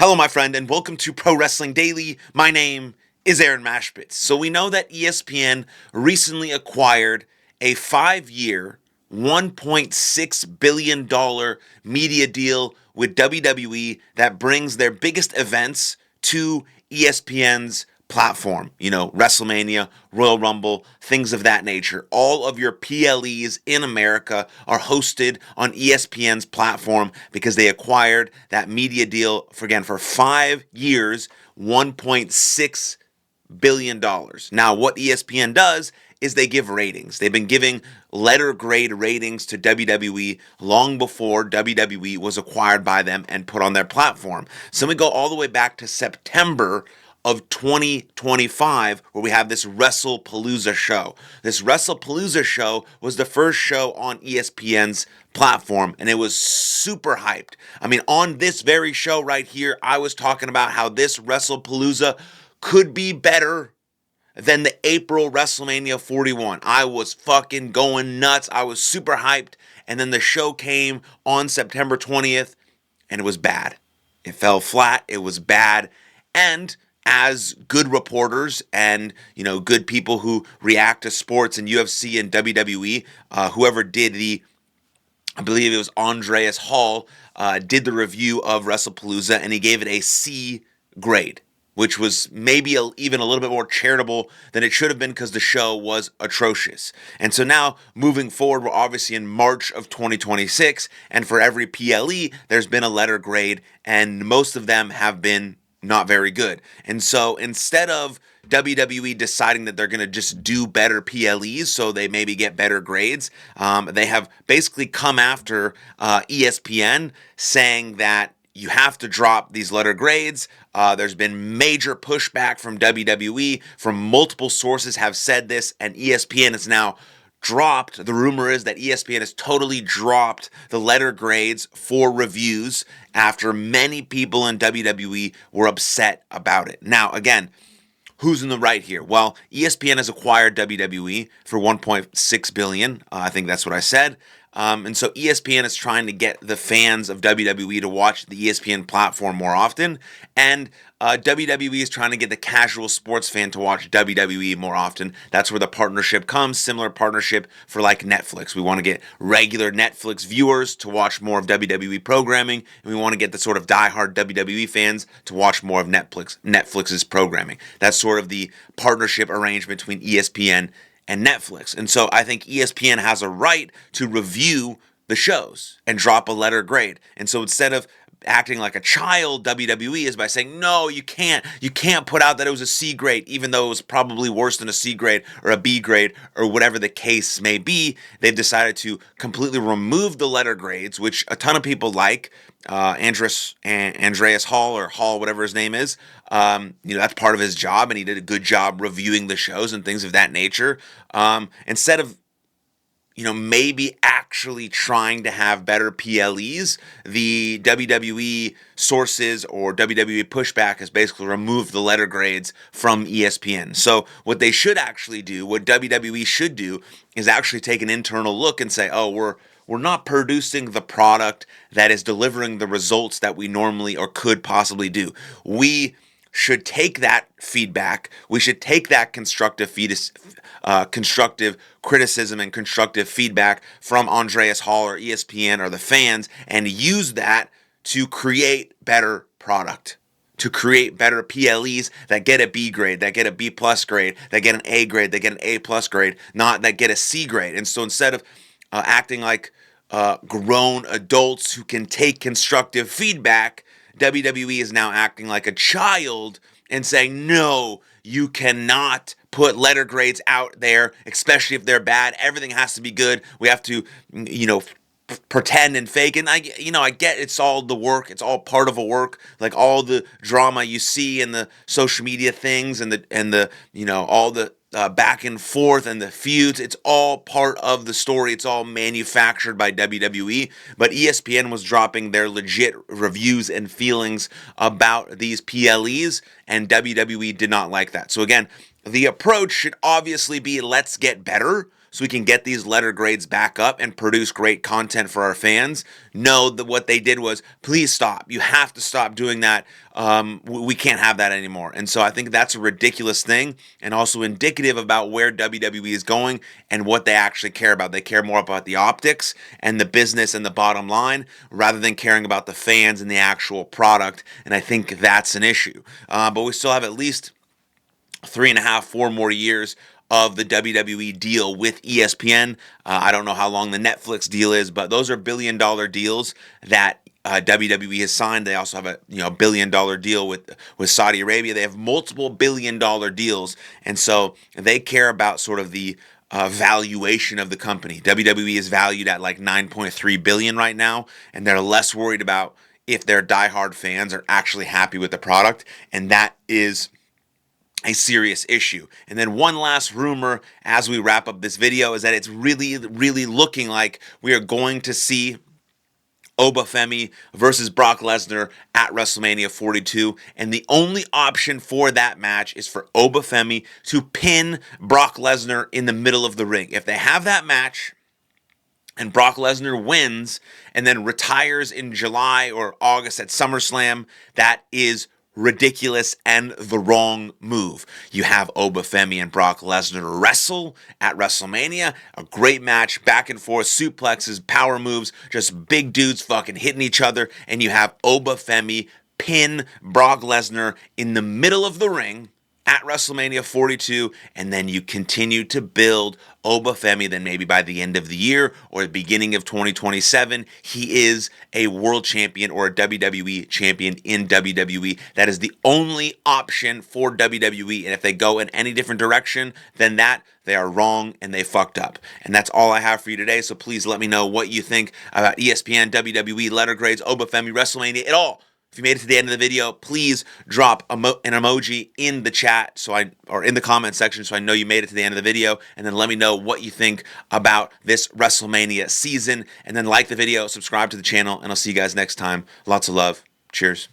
Hello, my friend, and welcome to Pro Wrestling Daily. My name is Aaron Machbitz. So we know that ESPN recently acquired a 5-year, $1.6 billion media deal with WWE that brings their biggest events to ESPN's platform. You know, WrestleMania, Royal Rumble, things of that nature. All of your PLEs in America are hosted on ESPN's platform because they acquired that media deal for 5 years, $1.6 billion. Now, what ESPN does is they give ratings. They've been giving letter grade ratings to WWE long before WWE was acquired by them and put on their platform. So we go all the way back to September of 2025, where we have this WrestlePalooza show. This WrestlePalooza show was the first show on ESPN's platform, and it was super hyped. I mean, on this very show right here, I was talking about how this WrestlePalooza could be better than the April WrestleMania 41. I was fucking going nuts. I was super hyped, and then the show came on September 20th, and it was bad. It fell flat. It was bad, and as good reporters and, good people who react to sports and UFC and WWE, whoever did I believe it was Andreas Hall, did the review of WrestlePalooza, and he gave it a C grade, which was maybe even a little bit more charitable than it should have been because the show was atrocious. And so now, moving forward, we're obviously in March of 2026, and for every PLE, there's been a letter grade, and most of them have been not very good. And so instead of WWE deciding that they're going to just do better PLEs so they maybe get better grades, they have basically come after ESPN saying that you have to drop these letter grades. There's been major pushback from WWE, from multiple sources have said this, and ESPN has now dropped. The rumor is that ESPN has totally dropped the letter grades for reviews after many people in WWE were upset about it. Now, again, who's in the right here? Well, ESPN has acquired WWE for $1.6 billion. I think that's what I said. And so ESPN is trying to get the fans of WWE to watch the ESPN platform more often. And WWE is trying to get the casual sports fan to watch WWE more often. That's where the partnership comes. Similar partnership for like Netflix. We want to get regular Netflix viewers to watch more of WWE programming. And we want to get the sort of diehard WWE fans to watch more of Netflix's programming. That's sort of the partnership arrangement between ESPN and Netflix. And so I think ESPN has a right to review the shows and drop a letter grade. And so instead of acting like a child, WWE is by saying, no, you can't put out that it was a C grade, even though it was probably worse than a C grade or a B grade or whatever the case may be. They've decided to completely remove the letter grades, which a ton of people like. Andreas Hall, or Hall, whatever his name is, that's part of his job, and he did a good job reviewing the shows and things of that nature. Instead of, maybe actually trying to have better PLEs, the WWE sources or WWE pushback has basically removed the letter grades from ESPN. So what they should actually do, what WWE should do, is actually take an internal look and say, oh, we're not producing the product that is delivering the results that we normally or could possibly do. We should take that feedback. We should take that constructive criticism and constructive feedback from Andreas Hall or ESPN or the fans and use that to create better product, to create better PLEs that get a B grade, that get a B plus grade, that get an A grade, that get an A plus grade, not that get a C grade. And so instead of acting like grown adults who can take constructive feedback, WWE is now acting like a child and saying, no, you cannot put letter grades out there, especially if they're bad. Everything has to be good. We have to, pretend and fake. And I get it's all the work. It's all part of a work. Like all the drama you see in the social media things and the all the back and forth and the feuds. It's all part of the story. It's all manufactured by WWE. But ESPN was dropping their legit reviews and feelings about these PLEs, and WWE did not like that. So again, the approach should obviously be let's get better so we can get these letter grades back up and produce great content for our fans, know that what they did was, please stop. You have to stop doing that. We can't have that anymore. And so I think that's a ridiculous thing, and also indicative about where WWE is going and what they actually care about. They care more about the optics and the business and the bottom line rather than caring about the fans and the actual product. And I think that's an issue. But we still have at least 3.5, 4 more years of the WWE deal with ESPN. I don't know how long the Netflix deal is, but those are billion-dollar deals that WWE has signed. They also have a billion-dollar deal with Saudi Arabia. They have multiple billion-dollar deals, and so they care about sort of the valuation of the company. WWE is valued at like $9.3 billion right now, and they're less worried about if their diehard fans are actually happy with the product, and that is a serious issue. And then one last rumor as we wrap up this video is that it's really, really looking like we are going to see Obafemi versus Brock Lesnar at WrestleMania 42, and the only option for that match is for Obafemi to pin Brock Lesnar in the middle of the ring. If they have that match and Brock Lesnar wins and then retires in July or August at SummerSlam, that is ridiculous and the wrong move. You have Obafemi and Brock Lesnar wrestle at WrestleMania, a great match, back and forth, suplexes, power moves, just big dudes fucking hitting each other, and you have Obafemi pin Brock Lesnar in the middle of the ring at WrestleMania 42, and then you continue to build Obafemi. Then maybe by the end of the year or the beginning of 2027, he is a world champion or a WWE champion in WWE. That is the only option for WWE, and if they go in any different direction than that, they are wrong and they fucked up. And that's all I have for you today, so please let me know what you think about ESPN, WWE, letter grades, Obafemi, WrestleMania, it all. If you made it to the end of the video, please drop an emoji in the chat or in the comment section so I know you made it to the end of the video, and then let me know what you think about this WrestleMania season, and then like the video, subscribe to the channel, and I'll see you guys next time. Lots of love. Cheers.